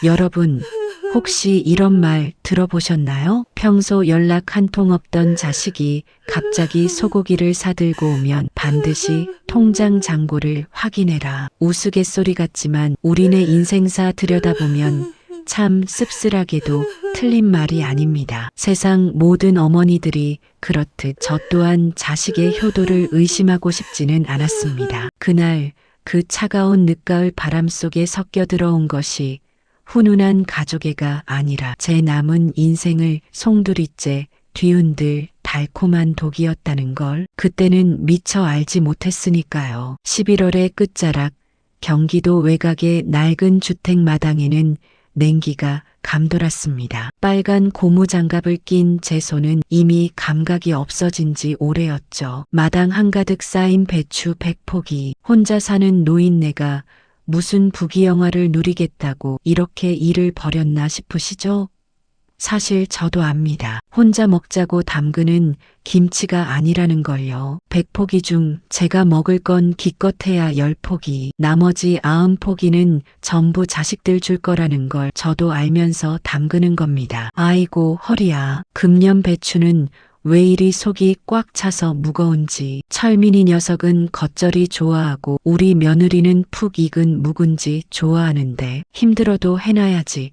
여러분, 혹시 이런 말 들어보셨나요? 평소 연락 한 통 없던 자식이 갑자기 소고기를 사들고 오면 반드시 통장 잔고를 확인해라. 우스갯소리 같지만 우리네 인생사 들여다보면 참 씁쓸하게도 틀린 말이 아닙니다. 세상 모든 어머니들이 그렇듯 저 또한 자식의 효도를 의심하고 싶지는 않았습니다. 그날 그 차가운 늦가을 바람 속에 섞여 들어온 것이 훈훈한 가족애가 아니라 제 남은 인생을 송두리째 뒤흔들 달콤한 독이었다는 걸 그때는 미처 알지 못했으니까요. 11월의 끝자락 경기도 외곽의 낡은 주택 마당에는 냉기가 감돌았습니다. 빨간 고무장갑을 낀 제 손은 이미 감각이 없어진 지 오래였죠. 마당 한가득 쌓인 배추 100포기. 혼자 사는 노인네가 무슨 부귀영화를 누리겠다고 이렇게 일을 벌였나 싶으시죠? 사실 저도 압니다. 혼자 먹자고 담그는 김치가 아니라는 걸요. 100포기 중 제가 먹을 건 기껏해야 10포기, 나머지 90포기는 전부 자식들 줄 거라는 걸 저도 알면서 담그는 겁니다. 아이고 허리야. 금년 배추는 왜 이리 속이 꽉 차서 무거운지. 철민이 녀석은 겉절이 좋아하고 우리 며느리는 푹 익은 묵은지 좋아하는데 힘들어도 해놔야지.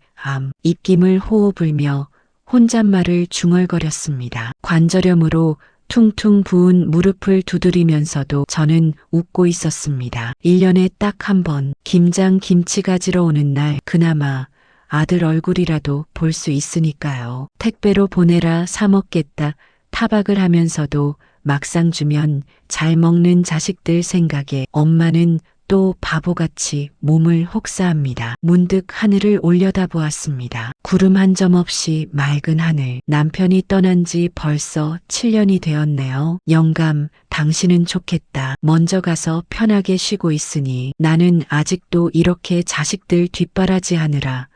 입김을 호호 불며 혼잣말을 중얼거렸습니다. 관절염으로 퉁퉁 부은 무릎을 두드리면서도 저는 웃고 있었습니다. 1년에 딱 한 번 김장 김치 가지러 오는 날 그나마 아들 얼굴이라도 볼 수 있으니까요. 택배로 보내라 사 먹겠다 타박을 하면서도 막상 주면 잘 먹는 자식들 생각에 엄마는 또 바보같이 몸을 혹사합니다. 문득 하늘을 올려다보았습니다. 구름 한 점 없이 맑은 하늘. 남편이 떠난 지 벌써 7년이 되었네요. 영감, 당신은 좋겠다. 먼저 가서 편하게 쉬고 있으니 나는 아직도 이렇게 자식들 뒷바라지하느라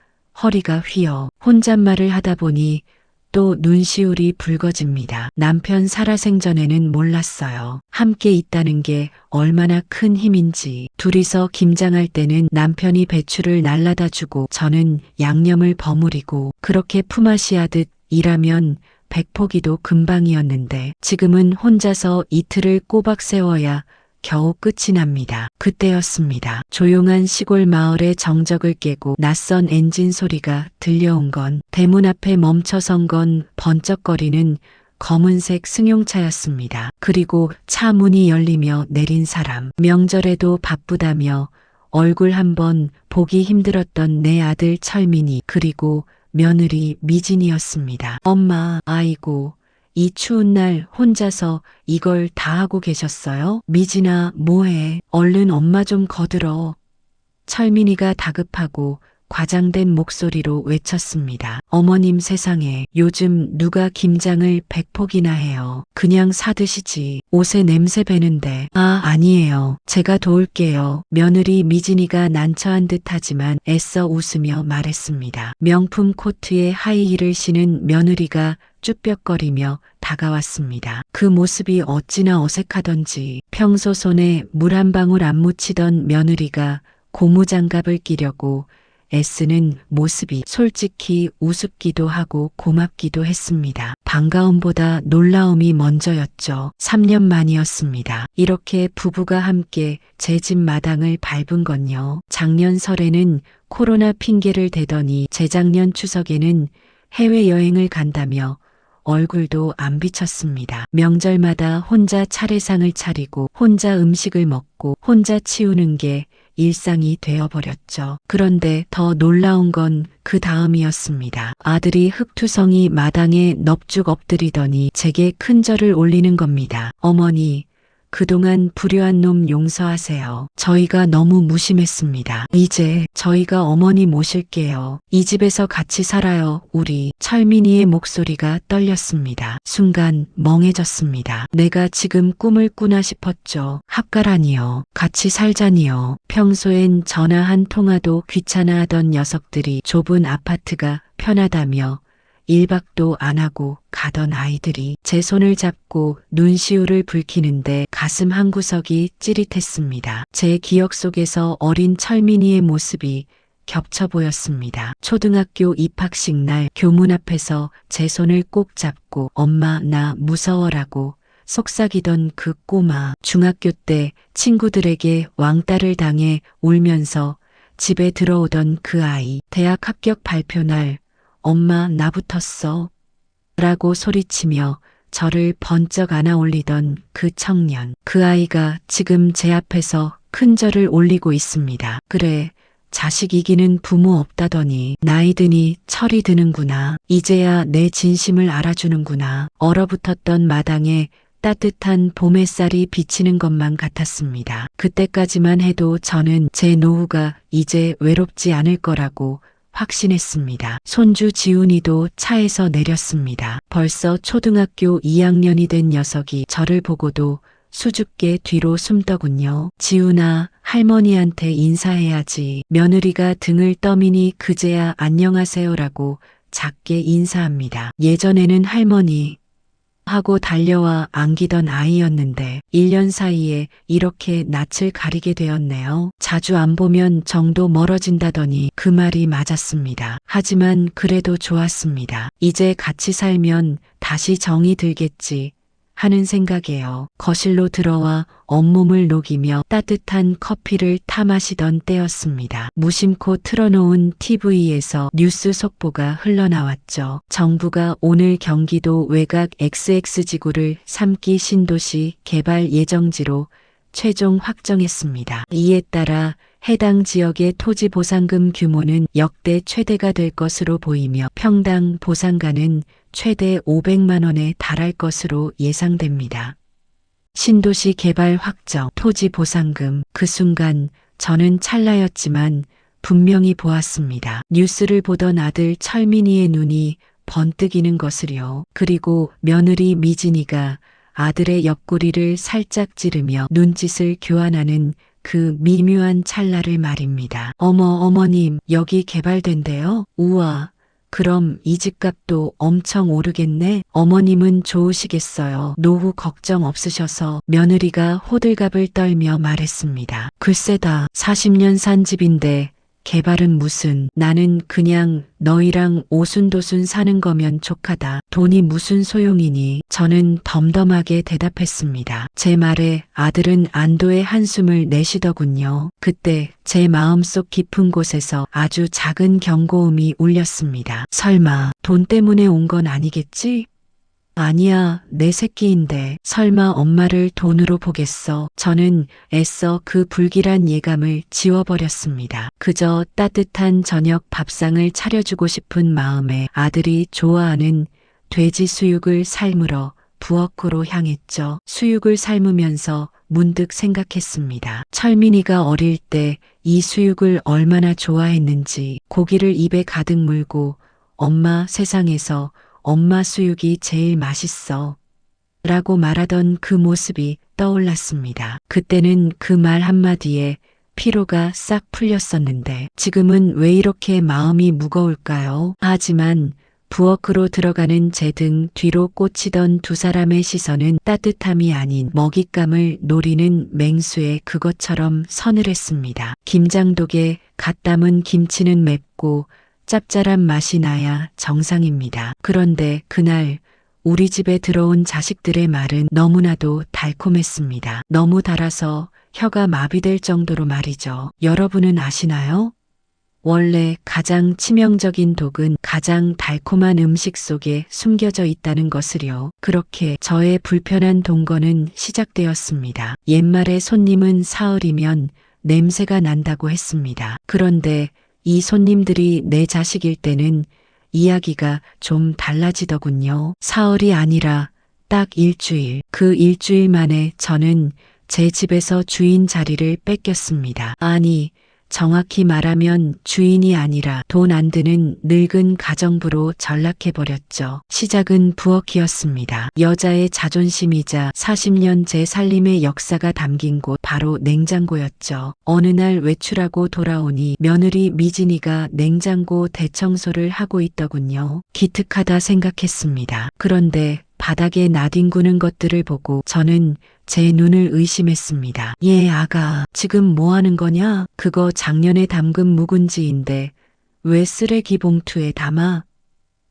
허리가 휘어 혼잣말을 하다 보니 또 눈시울이 붉어집니다. 남편 살아생전에는 몰랐어요. 함께 있다는 게 얼마나 큰 힘인지. 둘이서 김장할 때는 남편이 배추를 날라다 주고 저는 양념을 버무리고 그렇게 품앗이하듯 일하면 100포기도 금방이었는데 지금은 혼자서 이틀을 꼬박 세워야 겨우 끝이 납니다. 그때였습니다. 조용한 시골 마을의 정적을 깨고 낯선 엔진 소리가 들려온 건 대문 앞에 멈춰선 건 번쩍거리는 검은색 승용차였습니다. 그리고 차 문이 열리며 내린 사람. 명절에도 바쁘다며 얼굴 한번 보기 힘들었던 내 아들 철민이 그리고 며느리 미진이었습니다. 엄마, 아이고. 이 추운 날 혼자서 이걸 다 하고 계셨어요? 미진아, 뭐해? 얼른 엄마 좀 거들어. 철민이가 다급하고 과장된 목소리로 외쳤습니다. 어머님 세상에 요즘 누가 김장을 100포기나 해요. 그냥 사드시지. 옷에 냄새 배는데. 아니에요. 제가 도울게요. 며느리 미진이가 난처한 듯하지만 애써 웃으며 말했습니다. 명품 코트에 하이힐을 신은 며느리가 쭈뼛거리며 다가왔습니다. 그 모습이 어찌나 어색하던지 평소 손에 물 한 방울 안 묻히던 며느리가 고무장갑을 끼려고 애쓰는 모습이 솔직히 우습기도 하고 고맙기도 했습니다. 반가움보다 놀라움이 먼저였죠. 3년 만이었습니다. 이렇게 부부가 함께 제 집 마당을 밟은 건요. 작년 설에는 코로나 핑계를 대더니 재작년 추석에는 해외여행을 간다며 얼굴도 안 비쳤습니다. 명절마다 혼자 차례상을 차리고 혼자 음식을 먹고 혼자 치우는 게 일상이 되어버렸죠. 그런데 더 놀라운 건 그 다음이었습니다. 아들이 흙투성이 마당에 넙죽 엎드리더니 제게 큰절을 올리는 겁니다. 어머니, 그동안 불효한 놈 용서하세요. 저희가 너무 무심했습니다. 이제 저희가 어머니 모실게요. 이 집에서 같이 살아요. 우리. 철민이의 목소리가 떨렸습니다. 순간 멍해졌습니다. 내가 지금 꿈을 꾸나 싶었죠. 합가라니요. 같이 살자니요. 평소엔 전화 한 통화도 귀찮아하던 녀석들이 좁은 아파트가 편하다며 1박도 안 하고 가던 아이들이 제 손을 잡고 눈시울을 붉히는데 가슴 한구석이 찌릿했습니다. 제 기억 속에서 어린 철민이의 모습이 겹쳐 보였습니다. 초등학교 입학식 날 교문 앞에서 제 손을 꼭 잡고 엄마 나 무서워라고 속삭이던 그 꼬마. 중학교 때 친구들에게 왕따를 당해 울면서 집에 들어오던 그 아이. 대학 합격 발표 날 엄마 나 붙었어 라고 소리치며 저를 번쩍 안아 올리던 그 청년. 그 아이가 지금 제 앞에서 큰 절을 올리고 있습니다. 그래, 자식 이기는 부모 없다더니 나이 드니 철이 드는구나. 이제야 내 진심을 알아주는구나. 얼어붙었던 마당에 따뜻한 봄 햇살이 비치는 것만 같았습니다. 그때까지만 해도 저는 제 노후가 이제 외롭지 않을 거라고 확신했습니다. 손주 지훈이도 차에서 내렸습니다. 벌써 초등학교 2학년이 된 녀석이 저를 보고도 수줍게 뒤로 숨더군요. 지훈아, 할머니한테 인사해야지. 며느리가 등을 떠미니 그제야 안녕하세요라고 작게 인사합니다. 예전에는 할머니 하고 달려와 안기던 아이였는데 1년 사이에 이렇게 낯을 가리게 되었네요. 자주 안 보면 정도 멀어진다더니 그 말이 맞았습니다. 하지만 그래도 좋았습니다. 이제 같이 살면 다시 정이 들겠지 하는 생각에요. 거실로 들어와 온몸을 녹이며 따뜻한 커피를 타 마시던 때였습니다. 무심코 틀어놓은 TV에서 뉴스 속보가 흘러나왔죠. 정부가 오늘 경기도 외곽 XX지구를 3기 신도시 개발 예정지로 최종 확정했습니다. 이에 따라 해당 지역의 토지 보상금 규모는 역대 최대가 될 것으로 보이며 평당 보상가는 최대 500만 원에 달할 것으로 예상됩니다. 신도시 개발 확정, 토지 보상금. 그 순간 저는 찰나였지만 분명히 보았습니다. 뉴스를 보던 아들 철민이의 눈이 번뜩이는 것을요. 그리고 며느리 미진이가 아들의 옆구리를 살짝 찌르며 눈짓을 교환하는 그 미묘한 찰나를 말입니다. 어머님, 여기 개발된대요? 우와, 그럼 이 집값도 엄청 오르겠네? 어머님은 좋으시겠어요. 노후 걱정 없으셔서. 며느리가 호들갑을 떨며 말했습니다. 글쎄다, 40년 산 집인데 개발은 무슨. 나는 그냥 너희랑 오순도순 사는 거면 족하다. 돈이 무슨 소용이니. 저는 덤덤하게 대답했습니다. 제 말에 아들은 안도의 한숨을 내쉬더군요. 그때 제 마음속 깊은 곳에서 아주 작은 경고음이 울렸습니다. 설마 돈 때문에 온 건 아니겠지? 아니야, 내 새끼인데 설마 엄마를 돈으로 보겠어. 저는 애써 그 불길한 예감을 지워버렸습니다. 그저 따뜻한 저녁 밥상을 차려주고 싶은 마음에 아들이 좋아하는 돼지 수육을 삶으러 부엌으로 향했죠. 수육을 삶으면서 문득 생각했습니다. 철민이가 어릴 때 이 수육을 얼마나 좋아했는지. 고기를 입에 가득 물고 엄마, 세상에서 엄마 수육이 제일 맛있어 라고 말하던 그 모습이 떠올랐습니다. 그때는 그 말 한마디에 피로가 싹 풀렸었는데 지금은 왜 이렇게 마음이 무거울까요? 하지만 부엌으로 들어가는 제 등 뒤로 꽂히던 두 사람의 시선은 따뜻함이 아닌 먹잇감을 노리는 맹수의 그것처럼 서늘했습니다. 김장독에 갓 담은 김치는 맵고 짭짤한 맛이 나야 정상입니다. 그런데 그날 우리 집에 들어온 자식들의 말은 너무나도 달콤했습니다. 너무 달아서 혀가 마비될 정도로 말이죠. 여러분은 아시나요? 원래 가장 치명적인 독은 가장 달콤한 음식 속에 숨겨져 있다는 것을요. 그렇게 저의 불편한 동거는 시작되었습니다. 옛말에 손님은 사흘이면 냄새가 난다고 했습니다. 그런데 이 손님들이 내 자식일 때는 이야기가 좀 달라지더군요. 사흘이 아니라 딱 일주일. 그 일주일 만에 저는 제 집에서 주인 자리를 뺏겼습니다. 아니, 정확히 말하면 주인이 아니라 돈 안 드는 늙은 가정부로 전락해버렸죠. 시작은 부엌이었습니다. 여자의 자존심이자 40년 제 살림의 역사가 담긴 곳 바로 냉장고였죠. 어느 날 외출하고 돌아오니 며느리 미진이가 냉장고 대청소를 하고 있더군요. 기특하다 생각했습니다. 그런데 바닥에 나뒹구는 것들을 보고 저는 제 눈을 의심했습니다. 예, 아가, 지금 뭐 하는 거냐? 그거 작년에 담근 묵은지인데 왜 쓰레기 봉투에 담아?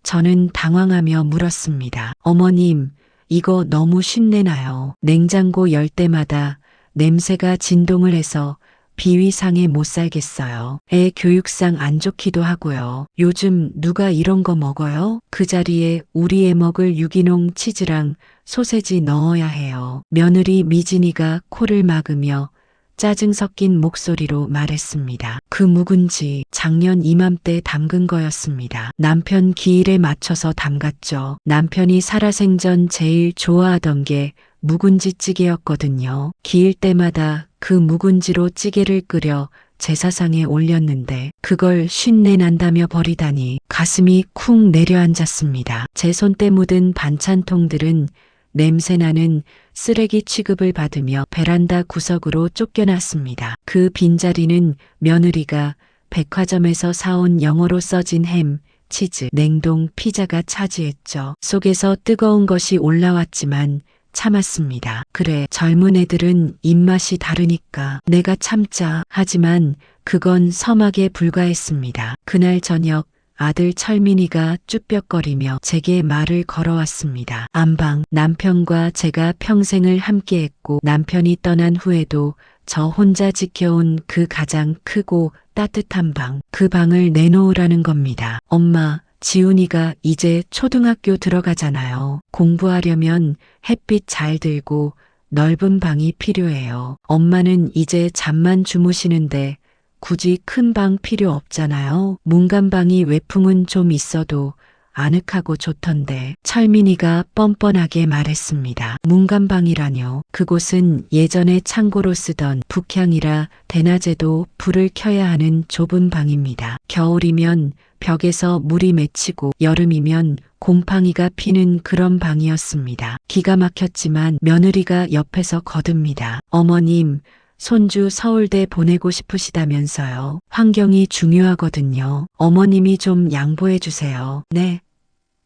저는 당황하며 물었습니다. 어머님, 이거 너무 신내나요? 냉장고 열 때마다 냄새가 진동을 해서 비위상에 못 살겠어요. 애 교육상 안 좋기도 하고요. 요즘 누가 이런 거 먹어요? 그 자리에 우리 애 먹을 유기농 치즈랑 소세지 넣어야 해요. 며느리 미진이가 코를 막으며 짜증 섞인 목소리로 말했습니다. 그 묵은지 작년 이맘때 담근 거였습니다. 남편 기일에 맞춰서 담갔죠. 남편이 살아생전 제일 좋아하던 게 묵은지 찌개였거든요. 기일 때마다 그 묵은지로 찌개를 끓여 제사상에 올렸는데 그걸 쉰내 난다며 버리다니 가슴이 쿵 내려앉았습니다. 제 손때 묻은 반찬통들은 냄새나는 쓰레기 취급을 받으며 베란다 구석으로 쫓겨났습니다. 그 빈자리는 며느리가 백화점에서 사온 영어로 써진 햄, 치즈, 냉동 피자가 차지했죠. 속에서 뜨거운 것이 올라왔지만 참았습니다. 그래, 젊은 애들은 입맛이 다르니까 내가 참자. 하지만 그건 섬하게 불과했습니다. 그날 저녁 아들 철민이가 쭈뼛거리며 제게 말을 걸어왔습니다. 안방, 남편과 제가 평생을 함께했고 남편이 떠난 후에도 저 혼자 지켜온 그 가장 크고 따뜻한 방, 그 방을 내놓으라는 겁니다. 엄마, 지훈이가 이제 초등학교 들어가잖아요. 공부하려면 햇빛 잘 들고 넓은 방이 필요해요. 엄마는 이제 잠만 주무시는데 굳이 큰 방 필요 없잖아요. 문간방이 외풍은 좀 있어도 아늑하고 좋던데. 철민이가 뻔뻔하게 말했습니다. 문간방이라뇨. 그곳은 예전에 창고로 쓰던 북향이라 대낮에도 불을 켜야 하는 좁은 방입니다. 겨울이면 벽에서 물이 맺히고 여름이면 곰팡이가 피는 그런 방이었습니다. 기가 막혔지만 며느리가 옆에서 거듭니다. 어머님, 손주 서울대 보내고 싶으시다면서요. 환경이 중요하거든요. 어머님이 좀 양보해 주세요. 네.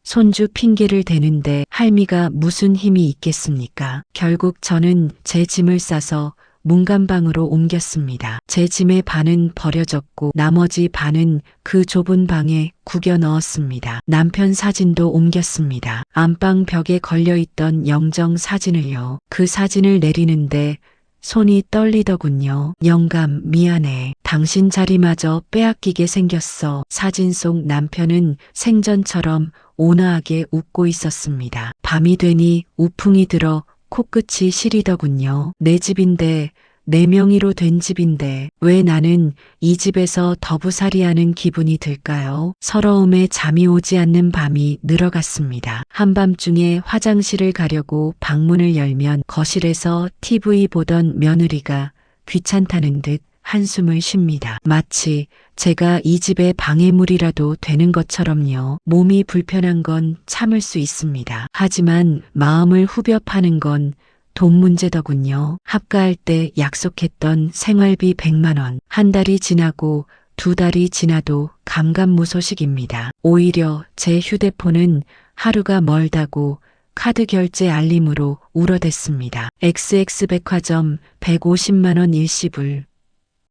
손주 핑계를 대는데 할미가 무슨 힘이 있겠습니까? 결국 저는 제 짐을 싸서 문간방으로 옮겼습니다. 제 짐의 반은 버려졌고 나머지 반은 그 좁은 방에 구겨 넣었습니다. 남편 사진도 옮겼습니다. 안방 벽에 걸려있던 영정 사진을요. 그 사진을 내리는데 손이 떨리더군요. 영감, 미안해. 당신 자리마저 빼앗기게 생겼어. 사진 속 남편은 생전처럼 온화하게 웃고 있었습니다. 밤이 되니 우풍이 들어 코끝이 시리더군요. 내 집인데, 내 명의로 된 집인데 왜 나는 이 집에서 더부살이하는 기분이 들까요? 서러움에 잠이 오지 않는 밤이 늘어갔습니다. 한밤중에 화장실을 가려고 방문을 열면 거실에서 TV 보던 며느리가 귀찮다는 듯 한숨을 쉽니다. 마치 제가 이 집의 방해물이라도 되는 것처럼요. 몸이 불편한 건 참을 수 있습니다. 하지만 마음을 후벼 파는 건 돈 문제더군요. 합가할 때 약속했던 생활비 100만 원. 한 달이 지나고 두 달이 지나도 감감무소식입니다. 오히려 제 휴대폰은 하루가 멀다고 카드 결제 알림으로 울어댔습니다. XX백화점 150만 원 일시불.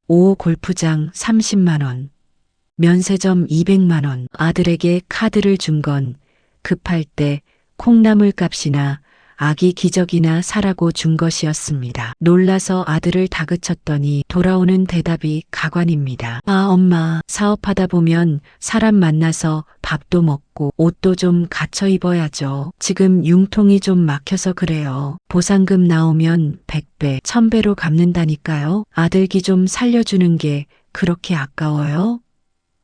5호 골프장 30만 원. 면세점 200만 원. 아들에게 카드를 준 건 급할 때 콩나물 값이나 아기 기저귀나 사라고 준 것이었습니다. 놀라서 아들을 다그쳤더니 돌아오는 대답이 가관입니다. 아, 엄마, 사업하다 보면 사람 만나서 밥도 먹고 옷도 좀 갖춰 입어야죠. 지금 융통이 좀 막혀서 그래요. 보상금 나오면 100배, 1000배로 갚는다니까요. 아들 기 좀 살려주는 게 그렇게 아까워요?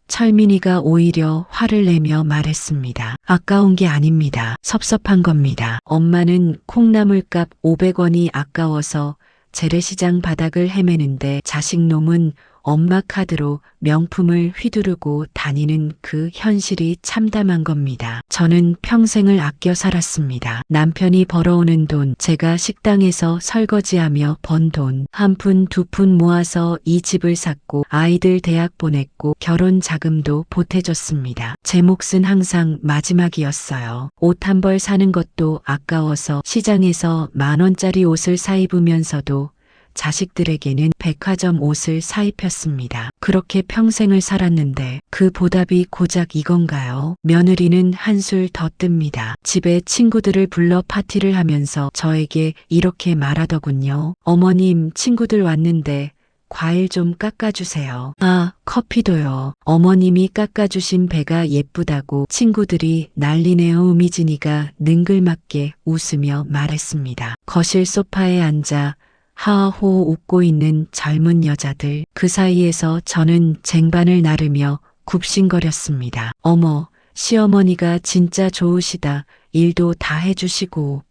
철민이가 오히려 화를 내며 말했습니다. 아까운 게 아닙니다. 섭섭한 겁니다. 엄마는 콩나물값 500원이 아까워서 재래시장 바닥을 헤매는데 자식놈은 엄마 카드로 명품을 휘두르고 다니는 그 현실이 참담한 겁니다. 저는 평생을 아껴 살았습니다. 남편이 벌어오는 돈, 제가 식당에서 설거지하며 번 돈, 한 푼 두 푼 모아서 이 집을 샀고 아이들 대학 보냈고 결혼 자금도 보태줬습니다. 제 몫은 항상 마지막이었어요. 옷 한 벌 사는 것도 아까워서 시장에서 10,000원짜리 옷을 사 입으면서도 자식들에게는 백화점 옷을 사 입혔습니다. 그렇게 평생을 살았는데 그 보답이 고작 이건가요? 며느리는 한술 더 뜹니다. 집에 친구들을 불러 파티를 하면서 저에게 이렇게 말하더군요. 어머님, 친구들 왔는데 과일 좀 깎아주세요. 아, 커피도요. 어머님이 깎아주신 배가 예쁘다고 친구들이 난리네요. 우미진이가 능글맞게 웃으며 말했습니다. 거실 소파에 앉아 하하호 웃고 있는 젊은 여자들. 그 사이에서 저는 쟁반을 나르며 굽신거렸습니다. 어머, 시어머니가 진짜 좋으시다. 일도 다 해주시고.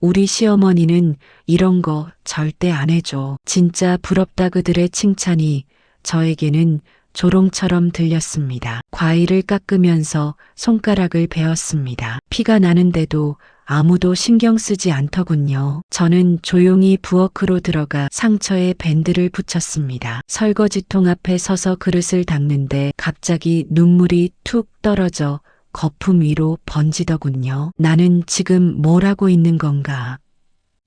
우리 시어머니는 이런 거 절대 안 해줘. 진짜 부럽다. 그들의 칭찬이 저에게는 조롱처럼 들렸습니다. 과일을 깎으면서 손가락을 베었습니다. 피가 나는데도 아무도 신경 쓰지 않더군요. 저는 조용히 부엌으로 들어가 상처에 밴드를 붙였습니다. 설거지통 앞에 서서 그릇을 닦는데 갑자기 눈물이 툭 떨어져 거품 위로 번지더군요. 나는 지금 뭘 하고 있는 건가?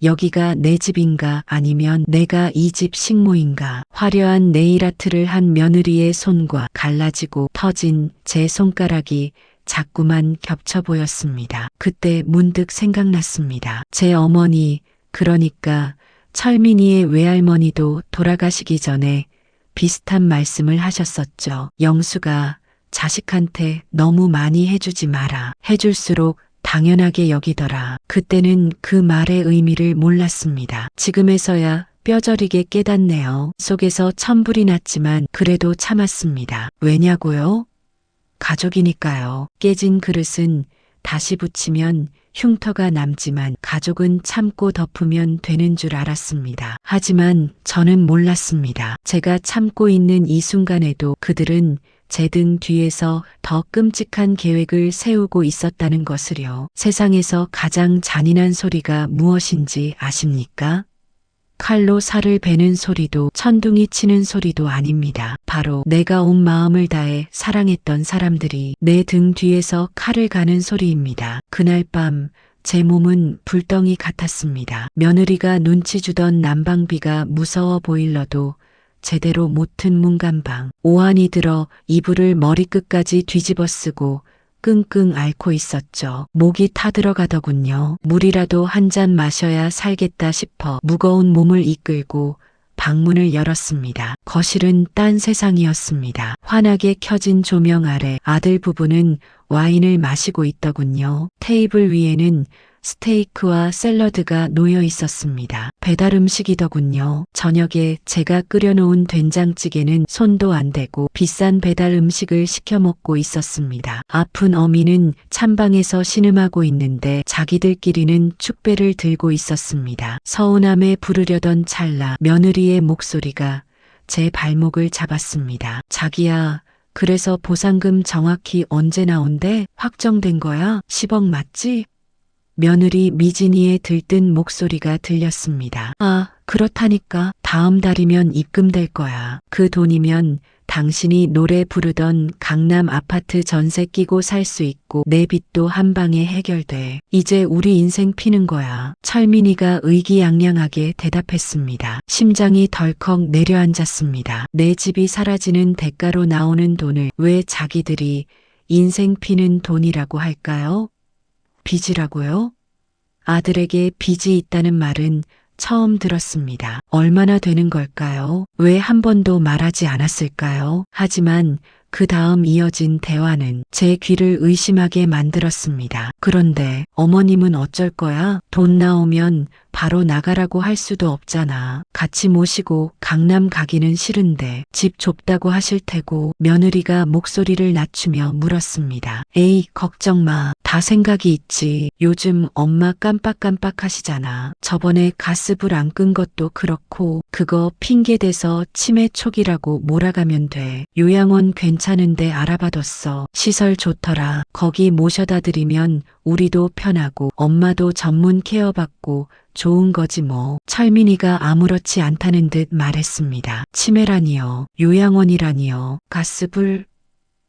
여기가 내 집인가 아니면 내가 이 집 식모인가? 화려한 네일아트를 한 며느리의 손과 갈라지고 터진 제 손가락이 자꾸만 겹쳐 보였습니다. 그때 문득 생각났습니다. 제 어머니, 그러니까 철민이의 외할머니도 돌아가시기 전에 비슷한 말씀을 하셨었죠. 영수가 자식한테 너무 많이 해주지 마라. 해줄수록 당연하게 여기더라. 그때는 그 말의 의미를 몰랐습니다. 지금에서야 뼈저리게 깨닫네요. 속에서 천불이 났지만 그래도 참았습니다. 왜냐고요? 가족이니까요. 깨진 그릇은 다시 붙이면 흉터가 남지만 가족은 참고 덮으면 되는 줄 알았습니다. 하지만 저는 몰랐습니다. 제가 참고 있는 이 순간에도 그들은 제 등 뒤에서 더 끔찍한 계획을 세우고 있었다는 것을요. 세상에서 가장 잔인한 소리가 무엇인지 아십니까? 칼로 살을 베는 소리도 천둥이 치는 소리도 아닙니다. 바로 내가 온 마음을 다해 사랑했던 사람들이 내 등 뒤에서 칼을 가는 소리입니다. 그날 밤 제 몸은 불덩이 같았습니다. 며느리가 눈치 주던 난방비가 무서워 보일러도 제대로 못 튼 문간방. 오한이 들어 이불을 머리끝까지 뒤집어 쓰고 끙끙 앓고 있었죠. 목이 타들어가더군요. 물이라도 한 잔 마셔야 살겠다 싶어 무거운 몸을 이끌고 방문을 열었습니다. 거실은 딴 세상이었습니다. 환하게 켜진 조명 아래 아들 부부는 와인을 마시고 있더군요. 테이블 위에는 스테이크와 샐러드가 놓여 있었습니다. 배달 음식이더군요. 저녁에 제가 끓여놓은 된장찌개는 손도 안 대고 비싼 배달 음식을 시켜 먹고 있었습니다. 아픈 어미는 찬방에서 신음하고 있는데 자기들끼리는 축배를 들고 있었습니다. 서운함에 부르려던 찰나 며느리의 목소리가 제 발목을 잡았습니다. 자기야, 그래서 보상금 정확히 언제 나온대? 확정된 거야? 10억 맞지? 며느리 미진이의 들뜬 목소리가 들렸습니다. 아, 그렇다니까. 다음 달이면 입금될 거야. 그 돈이면 당신이 노래 부르던 강남 아파트 전세 끼고 살 수 있고 내 빚도 한 방에 해결돼. 이제 우리 인생 피는 거야. 철민이가 의기양양하게 대답했습니다. 심장이 덜컥 내려앉았습니다. 내 집이 사라지는 대가로 나오는 돈을 왜 자기들이 인생 피는 돈이라고 할까요? 빚이라고요? 아들에게 빚이 있다는 말은 처음 들었습니다. 얼마나 되는 걸까요? 왜 한 번도 말하지 않았을까요? 하지만 그 다음 이어진 대화는 제 귀를 의심하게 만들었습니다. 그런데 어머님은 어쩔 거야? 돈 나오면 바로 나가라고 할 수도 없잖아. 같이 모시고 강남 가기는 싫은데 집 좁다고 하실 테고. 며느리가 목소리를 낮추며 물었습니다. 에이, 걱정 마. 다 생각이 있지. 요즘 엄마 깜빡깜빡 하시잖아. 저번에 가스불 안 끈 것도 그렇고 그거 핑계대서 치매 초기라고 몰아가면 돼. 요양원 괜찮은데 알아봐뒀어. 시설 좋더라. 거기 모셔다 드리면 우리도 편하고 엄마도 전문 케어 받고 좋은 거지 뭐. 철민이가 아무렇지 않다는 듯 말했습니다. 치매라니요. 요양원이라니요. 가스불.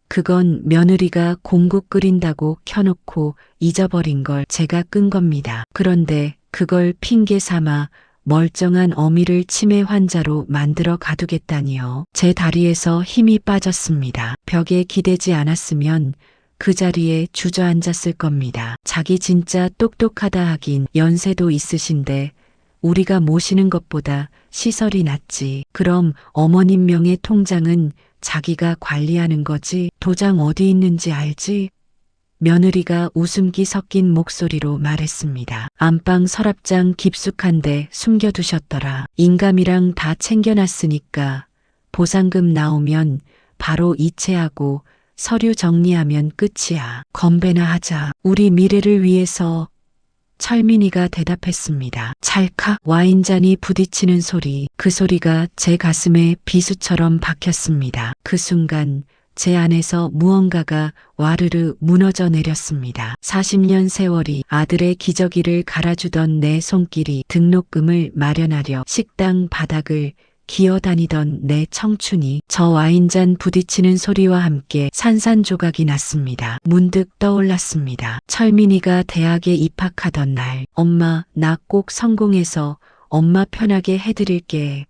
그건 며느리가 공국 끓인다고 켜놓고 잊어버린 걸 제가 끈 겁니다. 그런데 그걸 핑계 삼아 멀쩡한 어미를 치매 환자로 만들어 가두겠다니요. 제 다리에서 힘이 빠졌습니다. 벽에 기대지 않았으면 그 자리에 주저앉았을 겁니다. 자기 진짜 똑똑하다 하긴 연세도 있으신데 우리가 모시는 것보다 시설이 낫지. 그럼 어머님 명의 통장은 자기가 관리하는 거지. 도장 어디 있는지 알지? 며느리가 웃음기 섞인 목소리로 말했습니다. 안방 서랍장 깊숙한데 숨겨두셨더라. 인감이랑 다 챙겨놨으니까 보상금 나오면 바로 이체하고 서류 정리하면 끝이야. 건배나 하자. 우리 미래를 위해서. 철민이가 대답했습니다. 찰칵. 와인잔이 부딪히는 소리. 그 소리가 제 가슴에 비수처럼 박혔습니다. 그 순간 제 안에서 무언가가 와르르 무너져 내렸습니다. 40년 세월이 아들의 기저귀를 갈아주던 내 손길이 등록금을 마련하려 식당 바닥을 기어다니던 내 청춘이 저 와인잔 부딪히는 소리와 함께 산산조각이 났습니다. 문득 떠올랐습니다. 철민이가 대학에 입학하던 날. 엄마, 나 꼭 성공해서 엄마 편하게 해드릴게.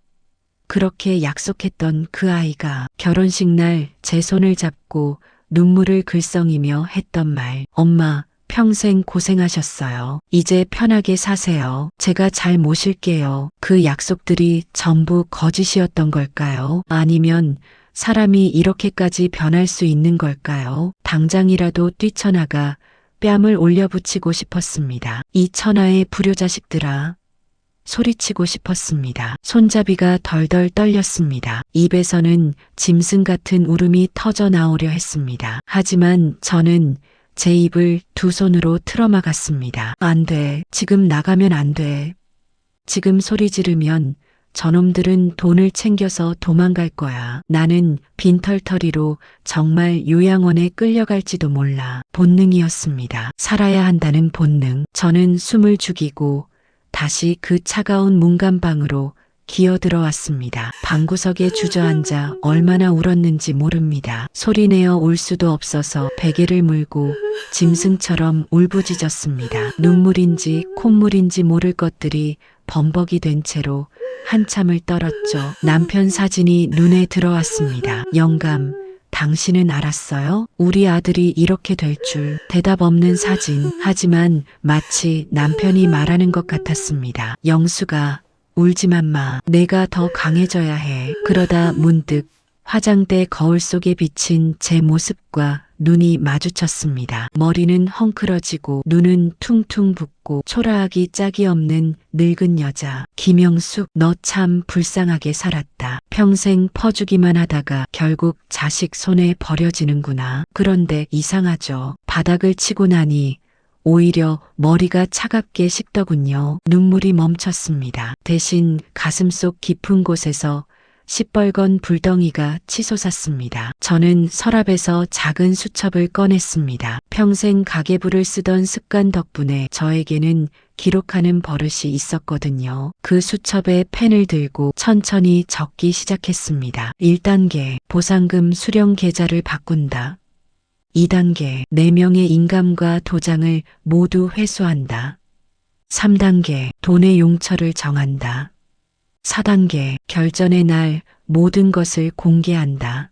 그렇게 약속했던 그 아이가 결혼식 날 제 손을 잡고 눈물을 글썽이며 했던 말. 엄마, 평생 고생하셨어요. 이제 편하게 사세요. 제가 잘 모실게요. 그 약속들이 전부 거짓이었던 걸까요? 아니면 사람이 이렇게까지 변할 수 있는 걸까요? 당장이라도 뛰쳐나가 뺨을 올려붙이고 싶었습니다. 이 천하의 불효자식들아. 소리치고 싶었습니다. 손잡이가 덜덜 떨렸습니다. 입에서는 짐승 같은 울음이 터져 나오려 했습니다. 하지만 저는 제 입을 두 손으로 틀어막았습니다. 안 돼. 지금 나가면 안 돼. 지금 소리 지르면 저놈들은 돈을 챙겨서 도망갈 거야. 나는 빈털터리로 정말 요양원에 끌려갈지도 몰라. 본능이었습니다. 살아야 한다는 본능. 저는 숨을 죽이고 다시 그 차가운 문간방으로 기어들어왔습니다. 방구석에 주저앉아 얼마나 울었는지 모릅니다. 소리내어 울 수도 없어서 베개를 물고 짐승처럼 울부짖었습니다. 눈물인지 콧물인지 모를 것들이 범벅이 된 채로 한참을 떨었죠. 남편 사진이 눈에 들어왔습니다. 영감, 당신은 알았어요? 우리 아들이 이렇게 될 줄. 대답 없는 사진. 하지만 마치 남편이 말하는 것 같았습니다. 영수가 울지만 마. 내가 더 강해져야 해. 그러다 문득 화장대 거울 속에 비친 제 모습과 눈이 마주쳤습니다. 머리는 헝클어지고 눈은 퉁퉁 붓고 초라하기 짝이 없는 늙은 여자. 김영숙, 너 참 불쌍하게 살았다. 평생 퍼주기만 하다가 결국 자식 손에 버려지는구나. 그런데 이상하죠. 바닥을 치고 나니 오히려 머리가 차갑게 식더군요. 눈물이 멈췄습니다. 대신 가슴속 깊은 곳에서 시뻘건 불덩이가 치솟았습니다. 저는 서랍에서 작은 수첩을 꺼냈습니다. 평생 가계부를 쓰던 습관 덕분에 저에게는 기록하는 버릇이 있었거든요. 그 수첩에 펜을 들고 천천히 적기 시작했습니다. 1단계, 보상금 수령 계좌를 바꾼다. 2단계, 4명의 인감과 도장을 모두 회수한다. 3단계, 돈의 용처를 정한다. 4단계, 결전의 날 모든 것을 공개한다.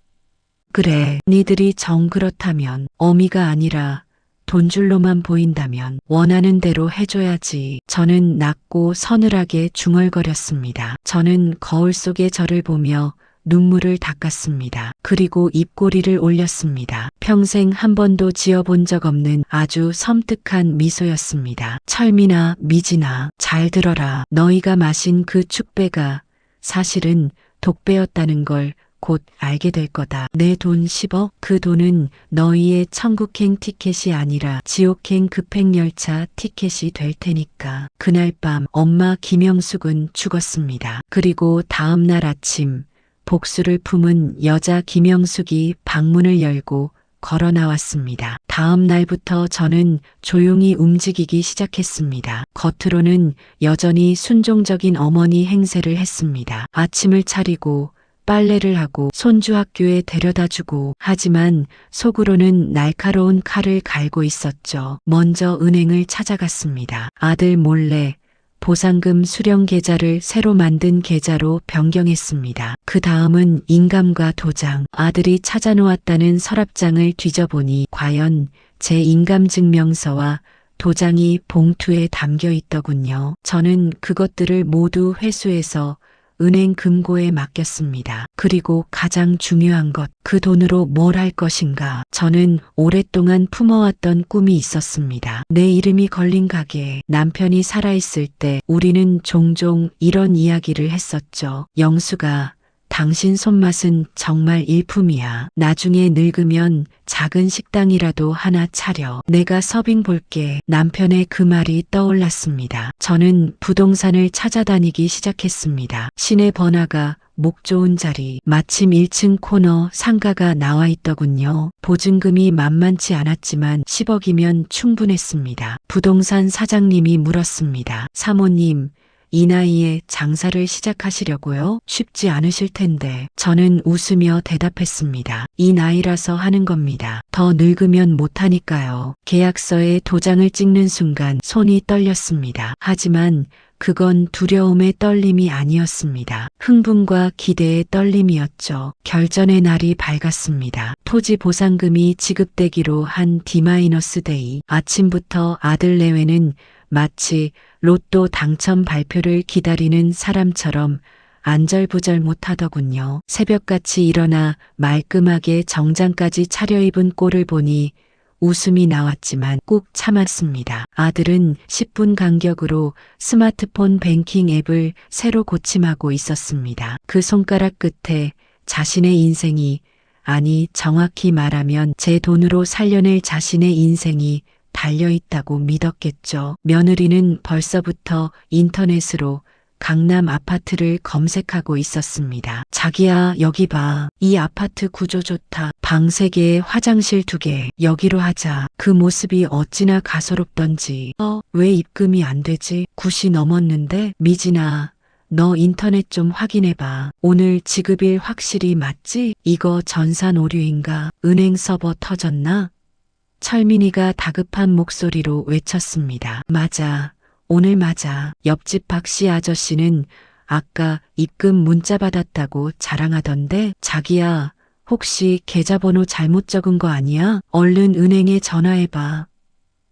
그래, 니들이 정 그렇다면, 어미가 아니라 돈줄로만 보인다면 원하는 대로 해줘야지. 저는 낮고 서늘하게 중얼거렸습니다. 저는 거울 속의 저를 보며 눈물을 닦았습니다. 그리고 입꼬리를 올렸습니다. 평생 한 번도 지어본 적 없는 아주 섬뜩한 미소였습니다. 철민아, 미진아, 잘 들어라. 너희가 마신 그 축배가 사실은 독배였다는 걸 곧 알게 될 거다. 내 돈 10억? 그 돈은 너희의 천국행 티켓이 아니라 지옥행 급행열차 티켓이 될 테니까. 그날 밤 엄마 김영숙은 죽었습니다. 그리고 다음 날 아침 복수를 품은 여자 김영숙이 방문을 열고 걸어 나왔습니다. 다음 날부터 저는 조용히 움직이기 시작했습니다. 겉으로는 여전히 순종적인 어머니 행세를 했습니다. 아침을 차리고 빨래를 하고 손주 학교에 데려다주고, 하지만 속으로는 날카로운 칼을 갈고 있었죠. 먼저 은행을 찾아갔습니다. 아들 몰래 보상금 수령 계좌를 새로 만든 계좌로 변경했습니다. 그 다음은 인감과 도장. 아들이 찾아놓았다는 서랍장을 뒤져보니 과연 제 인감증명서와 도장이 봉투에 담겨 있더군요. 저는 그것들을 모두 회수해서 은행 금고에 맡겼습니다. 그리고 가장 중요한 것, 그 돈으로 뭘 할 것인가. 저는 오랫동안 품어왔던 꿈이 있었습니다. 내 이름이 걸린 가게. 남편이 살아있을 때 우리는 종종 이런 이야기를 했었죠. 영수가, 당신 손맛은 정말 일품이야. 나중에 늙으면 작은 식당이라도 하나 차려. 내가 서빙 볼게. 남편의 그 말이 떠올랐습니다. 저는 부동산을 찾아다니기 시작했습니다. 시내 번화가, 목 좋은 자리, 마침 1층 코너 상가가 나와 있더군요. 보증금이 만만치 않았지만 10억이면 충분했습니다. 부동산 사장님이 물었습니다. 사모님, 이 나이에 장사를 시작하시려고요? 쉽지 않으실 텐데. 저는 웃으며 대답했습니다. 이 나이라서 하는 겁니다. 더 늙으면 못하니까요. 계약서에 도장을 찍는 순간 손이 떨렸습니다. 하지만 그건 두려움의 떨림이 아니었습니다. 흥분과 기대의 떨림이었죠. 결전의 날이 밝았습니다. 토지 보상금이 지급되기로 한 D-데이. 아침부터 아들 내외는 마치 로또 당첨 발표를 기다리는 사람처럼 안절부절 못하더군요. 새벽같이 일어나 말끔하게 정장까지 차려입은 꼴을 보니 웃음이 나왔지만 꾹 참았습니다. 아들은 10분 간격으로 스마트폰 뱅킹 앱을 새로 고침하고 있었습니다. 그 손가락 끝에 자신의 인생이, 아니 정확히 말하면 제 돈으로 살려낼 자신의 인생이 달려있다고 믿었겠죠. 며느리는 벌써부터 인터넷으로 강남 아파트를 검색하고 있었습니다. 자기야, 여기 봐. 이 아파트 구조 좋다. 방 3개에 화장실 2개. 여기로 하자. 그 모습이 어찌나 가소롭던지. 왜 입금이 안 되지? 9시 넘었는데? 미진아, 너 인터넷 좀 확인해봐. 오늘 지급일 확실히 맞지? 이거 전산 오류인가? 은행 서버 터졌나? 철민이가 다급한 목소리로 외쳤습니다. 맞아. 오늘 맞아. 옆집 박씨 아저씨는 아까 입금 문자 받았다고 자랑하던데. 자기야, 혹시 계좌번호 잘못 적은 거 아니야? 얼른 은행에 전화해봐.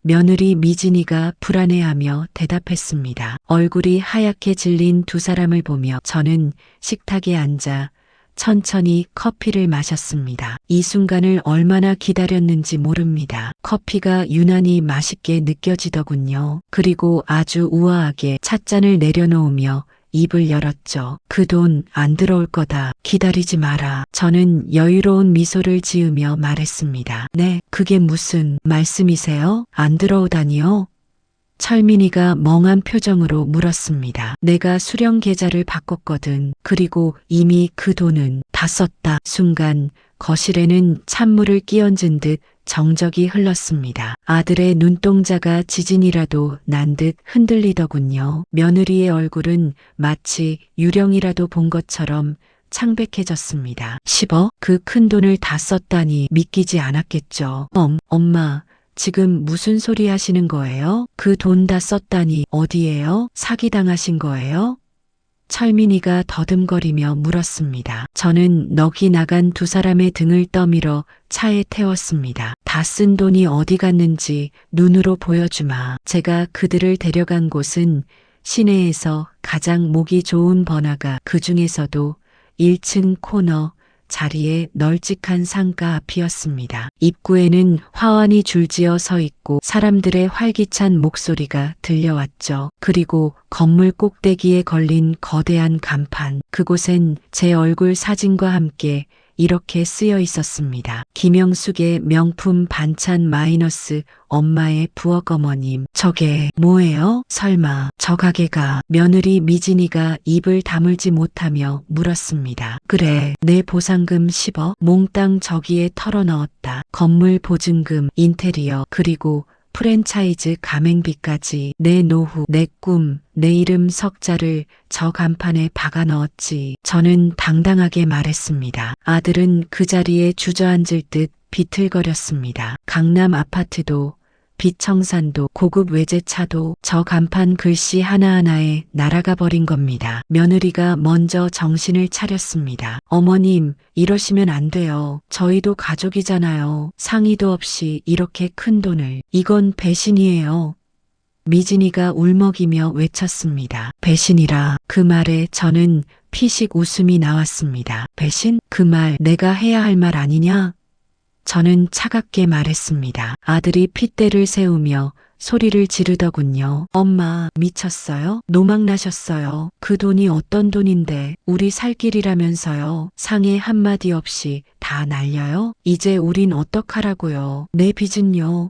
며느리 미진이가 불안해하며 대답했습니다. 얼굴이 하얗게 질린 두 사람을 보며 저는 식탁에 앉아 천천히 커피를 마셨습니다. 이 순간을 얼마나 기다렸는지 모릅니다. 커피가 유난히 맛있게 느껴지더군요. 그리고 아주 우아하게 찻잔을 내려놓으며 입을 열었죠. 그 돈 안 들어올 거다. 기다리지 마라. 저는 여유로운 미소를 지으며 말했습니다. 네, 그게 무슨 말씀이세요? 안 들어오다니요? 철민이가 멍한 표정으로 물었습니다. 내가 수령 계좌를 바꿨거든. 그리고 이미 그 돈은 다 썼다. 순간 거실에는 찬물을 끼얹은 듯 정적이 흘렀습니다. 아들의 눈동자가 지진이라도 난 듯 흔들리더군요. 며느리의 얼굴은 마치 유령이라도 본 것처럼 창백해졌습니다. 10억? 그 큰 돈을 다 썼다니 믿기지 않았겠죠. 엄마. 지금 무슨 소리 하시는 거예요? 그 돈 다 썼다니 어디예요? 사기당하신 거예요? 철민이가 더듬거리며 물었습니다. 저는 넋이 나간 두 사람의 등을 떠밀어 차에 태웠습니다. 다 쓴 돈이 어디 갔는지 눈으로 보여주마. 제가 그들을 데려간 곳은 시내에서 가장 목이 좋은 번화가, 그 중에서도 1층 코너 자리에 널찍한 상가 앞이었습니다. 입구에는 화환이 줄지어 서 있고 사람들의 활기찬 목소리가 들려왔죠. 그리고 건물 꼭대기에 걸린 거대한 간판, 그곳엔 제 얼굴 사진과 함께 이렇게 쓰여 있었습니다. 김영숙의 명품 반찬 마이너스 엄마의 부엌 어머님. 저게 뭐예요? 설마 저 가게가? 며느리 미진이가 입을 다물지 못하며 물었습니다. 그래, 내 보상금 10억 몽땅 저기에 털어넣었다. 건물 보증금, 인테리어, 그리고 프랜차이즈 가맹비까지. 내 노후, 내 꿈, 내 이름 석자를 저 간판에 박아 넣었지. 저는 당당하게 말했습니다. 아들은 그 자리에 주저앉을 듯 비틀거렸습니다. 강남 아파트도, 빛청산도, 고급 외제차도 저 간판 글씨 하나하나에 날아가 버린 겁니다. 며느리가 먼저 정신을 차렸습니다. 어머님, 이러시면 안 돼요. 저희도 가족이잖아요. 상의도 없이 이렇게 큰 돈을. 이건 배신이에요. 미진이가 울먹이며 외쳤습니다. 배신이라. 그 말에 저는 피식 웃음이 나왔습니다. 배신? 그 말 내가 해야 할 말 아니냐? 저는 차갑게 말했습니다. 아들이 핏대를 세우며 소리를 지르더군요. 엄마, 미쳤어요? 노망나셨어요? 그 돈이 어떤 돈인데 우리 살 길이라면서요. 상해 한마디 없이 다 날려요? 이제 우린 어떡하라고요? 내 빚은요?